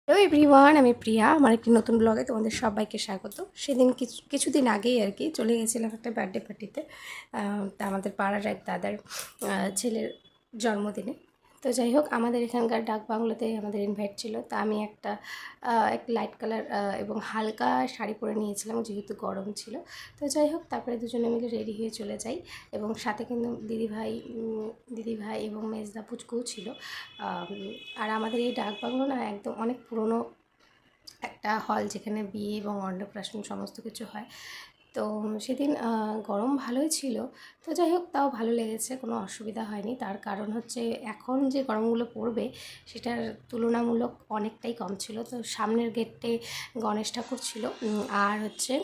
Hello everyone, আমি প্রিয়া। আমার একটি নতুন ব্লগে তোমাদের সবাইকে স্বাগত। সেদিন কিছুদিন আগেই আর কি চলে গেছিলাম একটা বার্থডে পার্টিতে। তা আমাদের পাড়ার এক দাদার ছেলের জন্মদিনে। তো যাই হোক, আমাদের এখানকার ডাক বাংলোতে আমাদের ইনভাইট ছিল। তা আমি এক লাইট কালার এবং হালকা শাড়ি পরে নিয়েছিলাম, যেহেতু গরম ছিল। তো যাই হোক, তারপরে দুজনে মিলে রেডি হয়ে চলে যাই। এবং সাথে কিন্তু দিদিভাই এবং মেজদা পুচকুও ছিল। আর আমাদের এই ডাক বাংলো না একদম অনেক পুরনো একটা হল, যেখানে বিয়ে এবং অন্নপ্রাশন সমস্ত কিছু হয়। তো সেদিন গরম ভালোই ছিল। তো যাই হোক, তাও ভালো লেগেছে, কোনো অসুবিধা হয়নি। তার কারণ হচ্ছে এখন যে গরমগুলো পড়বে সেটার তুলনামূলক অনেকটাই কম ছিল। তো সামনের গেটে গণেশ ঠাকুর ছিল। আর হচ্ছে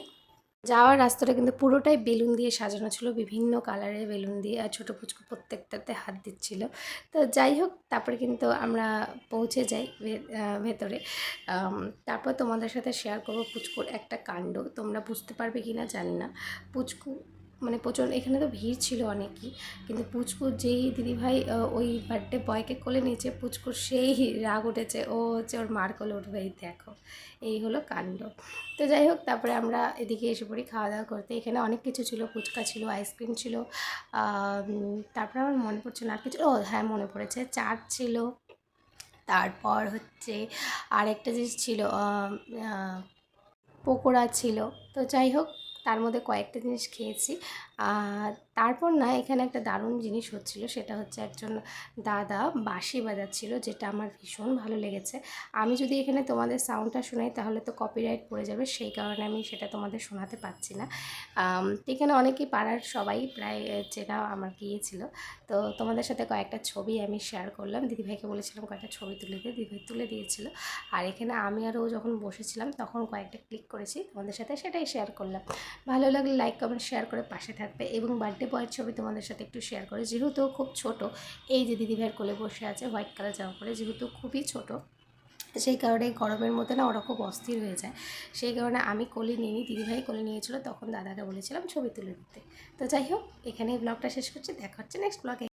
যাওয়ার রাস্তাটা কিন্তু পুরোটাই বেলুন দিয়ে সাজানো ছিল, বিভিন্ন কালারের বেলুন দিয়ে। আর ছোটো পুচকু প্রত্যেকটাতে হাত দিচ্ছিল। তো যাই হোক, তারপরে কিন্তু আমরা পৌঁছে যাই ভেতরে। তারপর তোমাদের সাথে শেয়ার করবো পুচকুর একটা কাণ্ড। তোমরা বুঝতে পারবে কি না জানি না। পুচকু মানে প্রচণ্ড, এখানে তো ভিড় ছিল অনেকই, কিন্তু পুচকুর যেই দিদিভাই ওই বার্থডে বয়কে কোলে নিয়েছে, পুচকুর সেই রাগ উঠেছে। ও হচ্ছে ওর মার কোলে উঠবে, এই দেখো, এই হলো কাণ্ড। তো যাই হোক, তারপরে আমরা এদিকে এসে পড়ি খাওয়া দাওয়া করতে। এখানে অনেক কিছু ছিল, ফুচকা ছিল, আইসক্রিম ছিল। তারপরে আমার মনে পড়ছে না আর কিছু। ও হ্যাঁ, মনে পড়েছে, চাট ছিল। তারপর হচ্ছে আরেকটা জিনিস ছিল, পকোড়া ছিল। তো যাই হোক, তার মধ্যে কয়েকটা জিনিস খেয়েছি। আর তারপর না, এখানে একটা দারুণ জিনিস হচ্ছিল, সেটা হচ্ছে একজন দাদা বাঁশি বাজাচ্ছিল, যেটা আমার ভীষণ ভালো লেগেছে। আমি যদি এখানে তোমাদের সাউন্ডটা শোনাই তাহলে তো কপিরাইট পড়ে যাবে, সেই কারণে আমি সেটা তোমাদের শোনাতে পারছি না। তো এখানে অনেকেই, পাড়ার সবাই প্রায় চেনা আমার গিয়েছিল। তো তোমাদের সাথে কয়েকটা ছবি আমি শেয়ার করলাম। দিদিভাইকে বলেছিলাম কয়েকটা ছবি তুলে দিয়ে, দিদিভাই তুলে দিয়েছিল। আর এখানে আমি আর ও যখন বসেছিলাম তখন কয়েকটা ক্লিক করেছি তোমাদের সাথে, সেটাই শেয়ার করলাম। ভালো লাগলে লাইক কমেন্ট শেয়ার করে পাশে থাকবে। এবং বার্থডে বয়ের ছবি তোমাদের সাথে একটু শেয়ার করে, যেহেতু খুব ছোট। এই যে দিদিভাইয়ের কোলে বসে আছে হোয়াইট কালার জামা পরে, যেহেতু খুবই ছোট, সেই কারণে গরমের মধ্যে না ওরা খুব অস্থির হয়ে যায়। সেই কারণে আমি কোলে নিয়ে নিই, দিদিভাই কোলে নিয়েছিল, তখন দাদাকে বলেছিলাম ছবি তুলে দিতে। তো যাই হোক, এখানে ব্লগটা শেষ করছি, দেখা হচ্ছে নেক্সট ব্লগে।